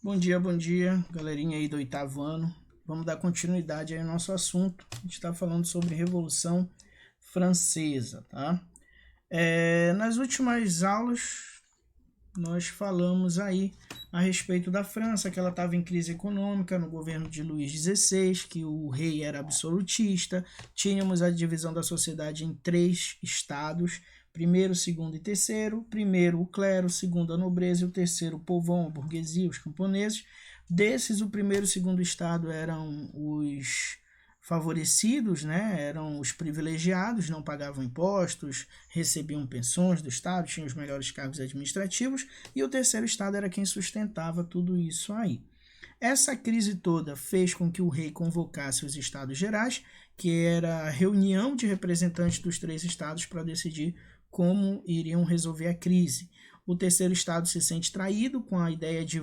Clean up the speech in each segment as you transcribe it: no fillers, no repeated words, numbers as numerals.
Bom dia, galerinha aí do oitavo ano. Vamos dar continuidade aí ao nosso assunto. A gente está falando sobre Revolução Francesa, tá? Nas últimas aulas, nós falamos aí a respeito da França, que ela estava em crise econômica no governo de Luís XVI, que o rei era absolutista. Tínhamos a divisão da sociedade em 3 estados, primeiro, segundo e terceiro. Primeiro o clero, segundo a nobreza e o terceiro o povão, a burguesia, os camponeses. Desses, o primeiro e o segundo estado eram os favorecidos, né? Eram os privilegiados, não pagavam impostos, recebiam pensões do estado, tinham os melhores cargos administrativos, e o terceiro estado era quem sustentava tudo isso aí. Essa crise toda fez com que o rei convocasse os estados gerais, que era a reunião de representantes dos 3 estados para decidir como iriam resolver a crise. O terceiro estado se sente traído com a ideia de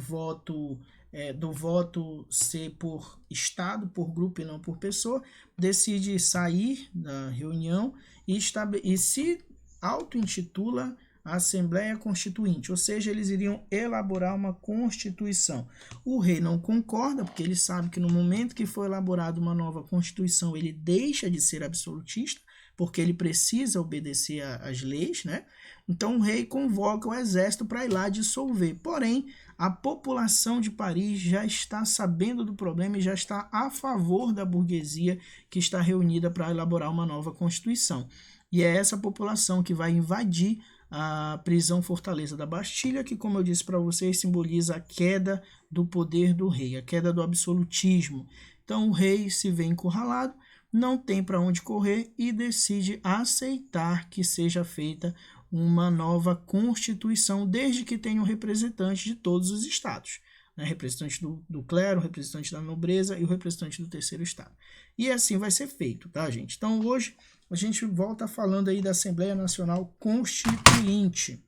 do voto ser por estado, por grupo e não por pessoa, decide sair da reunião e se auto-intitula a Assembleia Constituinte, ou seja, eles iriam elaborar uma Constituição. O rei não concorda, porque ele sabe que no momento que for elaborada uma nova Constituição, ele deixa de ser absolutista, porque ele precisa obedecer às leis, né? Então o rei convoca o exército para ir lá dissolver. Porém, a população de Paris já está sabendo do problema e já está a favor da burguesia que está reunida para elaborar uma nova Constituição. E é essa população que vai invadir a prisão fortaleza da Bastilha, que, como eu disse para vocês, simboliza a queda do poder do rei, a queda do absolutismo. Então o rei se vê encurralado, não tem para onde correr e decide aceitar que seja feita uma nova Constituição, desde que tenha um representante de todos os estados, né? Representante do clero, representante da nobreza e o representante do terceiro estado. E assim vai ser feito, tá, gente? Então hoje a gente volta falando aí da Assembleia Nacional Constituinte.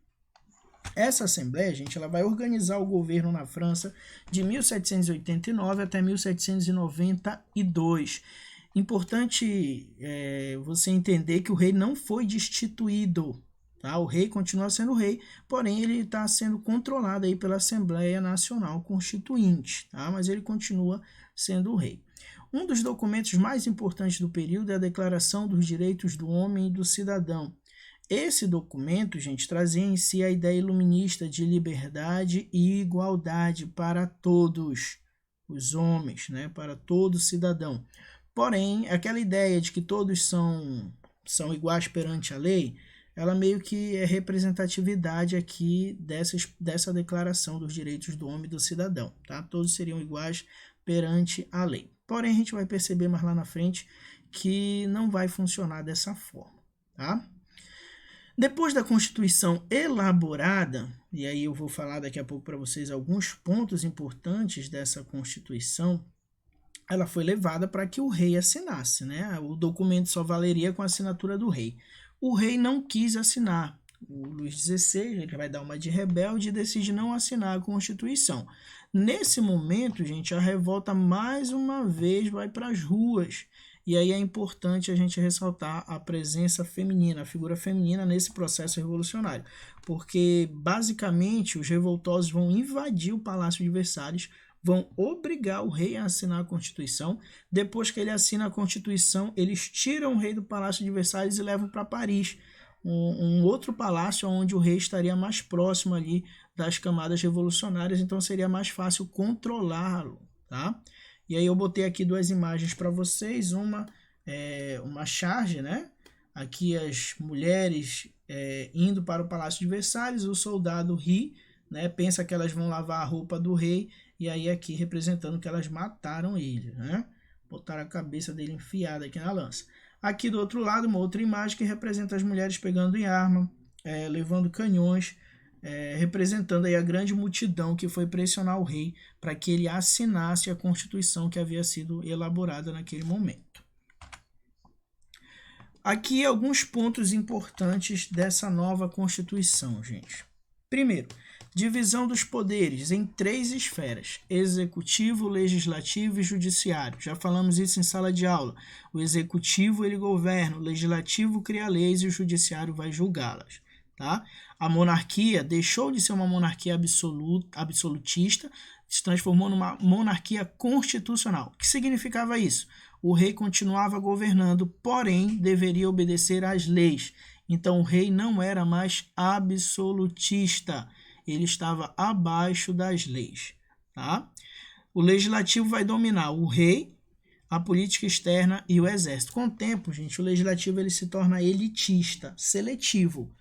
Essa Assembleia, gente, ela vai organizar o governo na França de 1789 até 1792. Importante você entender que o rei não foi destituído, tá? O rei continua sendo rei, porém ele está sendo controlado aí pela Assembleia Nacional Constituinte, tá? Mas ele continua sendo o rei. Um dos documentos mais importantes do período é a Declaração dos Direitos do Homem e do Cidadão. Esse documento, gente, trazia em si a ideia iluminista de liberdade e igualdade para todos os homens, né? Para todo cidadão. Porém, aquela ideia de que todos são iguais perante a lei, ela meio que é representatividade aqui dessa Declaração dos Direitos do Homem e do Cidadão, tá? Todos seriam iguais perante a lei. Porém, a gente vai perceber mais lá na frente que não vai funcionar dessa forma, tá? Depois da Constituição elaborada, e aí eu vou falar daqui a pouco para vocês alguns pontos importantes dessa Constituição, ela foi levada para que o rei assinasse, né? O documento só valeria com a assinatura do rei. O rei não quis assinar. O Luís XVI, ele vai dar uma de rebelde e decide não assinar a Constituição. Nesse momento, gente, a revolta mais uma vez vai para as ruas. E aí é importante a gente ressaltar a presença feminina, a figura feminina nesse processo revolucionário. Porque, basicamente, os revoltosos vão invadir o Palácio de Versalhes, vão obrigar o rei a assinar a Constituição. Depois que ele assina a Constituição, eles tiram o rei do Palácio de Versalhes e levam para Paris, um outro palácio onde o rei estaria mais próximo ali das camadas revolucionárias, então seria mais fácil controlá-lo, tá? E aí eu botei aqui 2 imagens para vocês, uma charge, né? Aqui as mulheres indo para o Palácio de Versalhes, o soldado ri, né? Pensa que elas vão lavar a roupa do rei, e aí aqui representando que elas mataram ele, né? Botaram a cabeça dele enfiada aqui na lança. Aqui do outro lado, uma outra imagem que representa as mulheres pegando em arma, levando canhões, representando aí a grande multidão que foi pressionar o rei para que ele assinasse a Constituição que havia sido elaborada naquele momento. Aqui alguns pontos importantes dessa nova Constituição, gente. Primeiro, divisão dos poderes em 3 esferas: executivo, legislativo e judiciário. Já falamos isso em sala de aula. O executivo ele governa, o legislativo cria leis e o judiciário vai julgá-las, tá? A monarquia deixou de ser uma monarquia absolutista, se transformou numa monarquia constitucional. O que significava isso? O rei continuava governando, porém deveria obedecer às leis. Então o rei não era mais absolutista, ele estava abaixo das leis. Tá? O legislativo vai dominar o rei, a política externa e o exército. Com o tempo, gente, o legislativo ele se torna elitista, seletivo.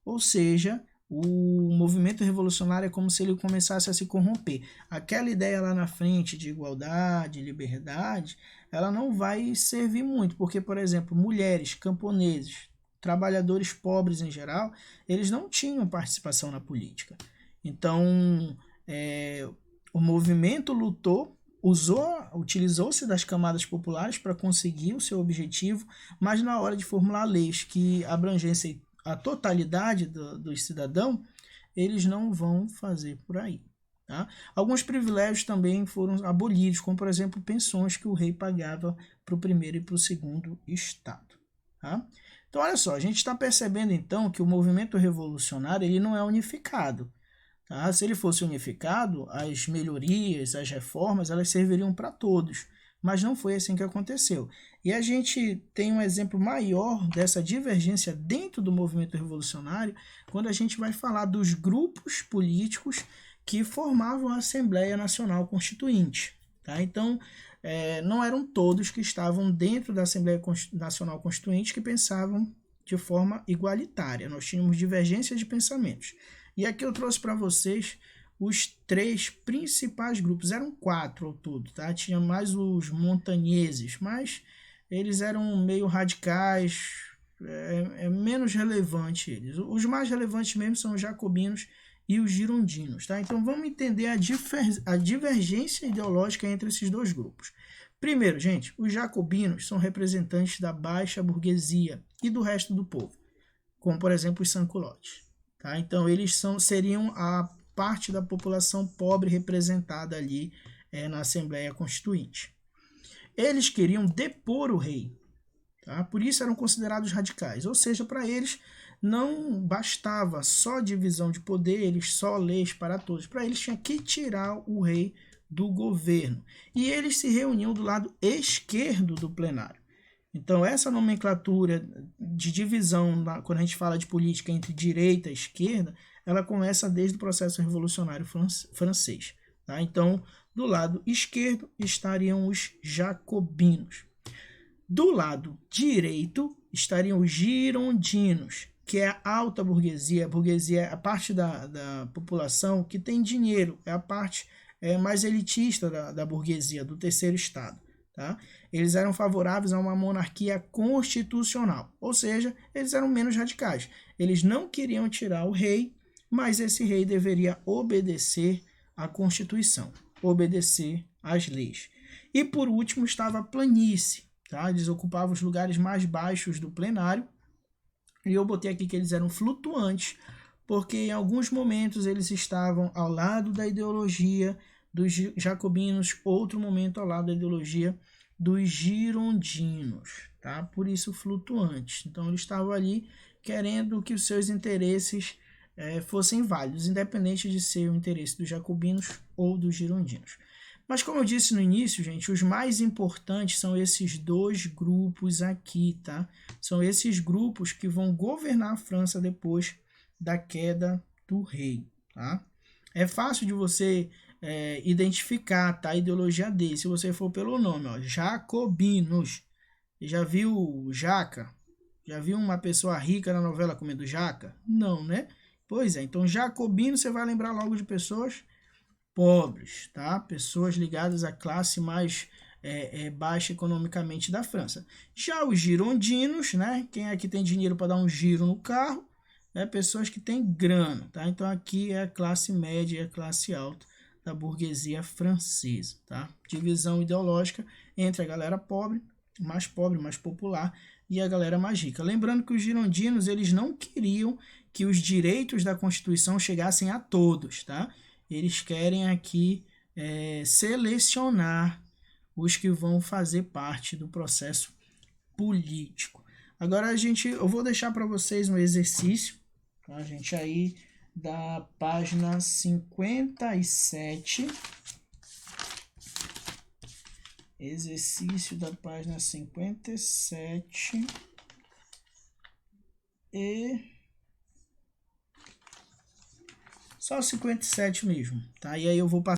Ou seja, o movimento revolucionário é como se ele começasse a se corromper. Aquela ideia lá na frente de igualdade, liberdade, ela não vai servir muito, porque, por exemplo, mulheres, camponeses, trabalhadores pobres em geral, eles não tinham participação na política. Então, o movimento lutou, utilizou-se das camadas populares para conseguir o seu objetivo, mas na hora de formular leis que abrangessem a totalidade dos cidadãos, eles não vão fazer por aí. Tá? Alguns privilégios também foram abolidos, como por exemplo pensões que o rei pagava para o primeiro e para o segundo estado. Tá? Então olha só, a gente está percebendo então que o movimento revolucionário ele não é unificado. Tá? Se ele fosse unificado, as melhorias, as reformas, elas serviriam para todos, mas não foi assim que aconteceu. E a gente tem um exemplo maior dessa divergência dentro do movimento revolucionário quando a gente vai falar dos grupos políticos que formavam a Assembleia Nacional Constituinte. Tá? Então, não eram todos que estavam dentro da Assembleia Nacional Constituinte que pensavam de forma igualitária. Nós tínhamos divergência de pensamentos. E aqui eu trouxe para vocês os 3 principais grupos. Eram 4 ao todo, tá? Tinha mais os montanheses, mas eles eram meio radicais, menos relevante eles. Os mais relevantes mesmo são os jacobinos e os girondinos, tá? Então vamos entender a divergência ideológica entre esses 2 grupos. Primeiro, gente, os jacobinos são representantes da baixa burguesia e do resto do povo, como por exemplo os sans-culottes. Tá? Então, eles seriam a parte da população pobre representada ali na Assembleia Constituinte. Eles queriam depor o rei, tá? Por isso eram considerados radicais. Ou seja, para eles não bastava só divisão de poderes, só leis para todos. Para eles tinha que tirar o rei do governo. E eles se reuniam do lado esquerdo do plenário. Então, essa nomenclatura de divisão, quando a gente fala de política entre direita e esquerda, ela começa desde o processo revolucionário francês. Tá? Então, do lado esquerdo estariam os jacobinos. Do lado direito estariam os girondinos, que é a alta burguesia. A burguesia é a parte da população que tem dinheiro, é a parte mais elitista da burguesia, do terceiro estado. Tá? Eles eram favoráveis a uma monarquia constitucional, ou seja, eles eram menos radicais. Eles não queriam tirar o rei, mas esse rei deveria obedecer à Constituição, obedecer às leis. E por último estava a planície. Tá? Eles ocupavam os lugares mais baixos do plenário, e eu botei aqui que eles eram flutuantes, porque em alguns momentos eles estavam ao lado da ideologia dos jacobinos, outro momento ao lado da ideologia dos girondinos, tá? Por isso flutuantes. Então eles estavam ali querendo que os seus interesses fossem válidos, independente de ser o interesse dos jacobinos ou dos girondinos. Mas como eu disse no início, gente, os mais importantes são esses 2 grupos aqui, tá? São esses grupos que vão governar a França depois da queda do rei, tá? É fácil de você identificar, tá, a ideologia dele, se você for pelo nome, ó, jacobinos. Já viu jaca? Já viu uma pessoa rica na novela comendo jaca? Não, né? Pois é, então jacobino você vai lembrar logo de pessoas pobres, tá? Pessoas ligadas à classe mais baixa economicamente da França. Já os girondinos, né? Quem aqui tem dinheiro para dar um giro no carro, pessoas que têm grana, tá? Então aqui é a classe média e a classe alta da burguesia francesa, tá? Divisão ideológica entre a galera pobre, mais popular, e a galera mais rica. Lembrando que os girondinos, eles não queriam que os direitos da Constituição chegassem a todos, tá? Eles querem aqui selecionar os que vão fazer parte do processo político. Agora eu vou deixar para vocês um exercício, tá, gente? Aí da página 57 Exercício da página 57 e só 57 mesmo, tá? E aí eu vou passar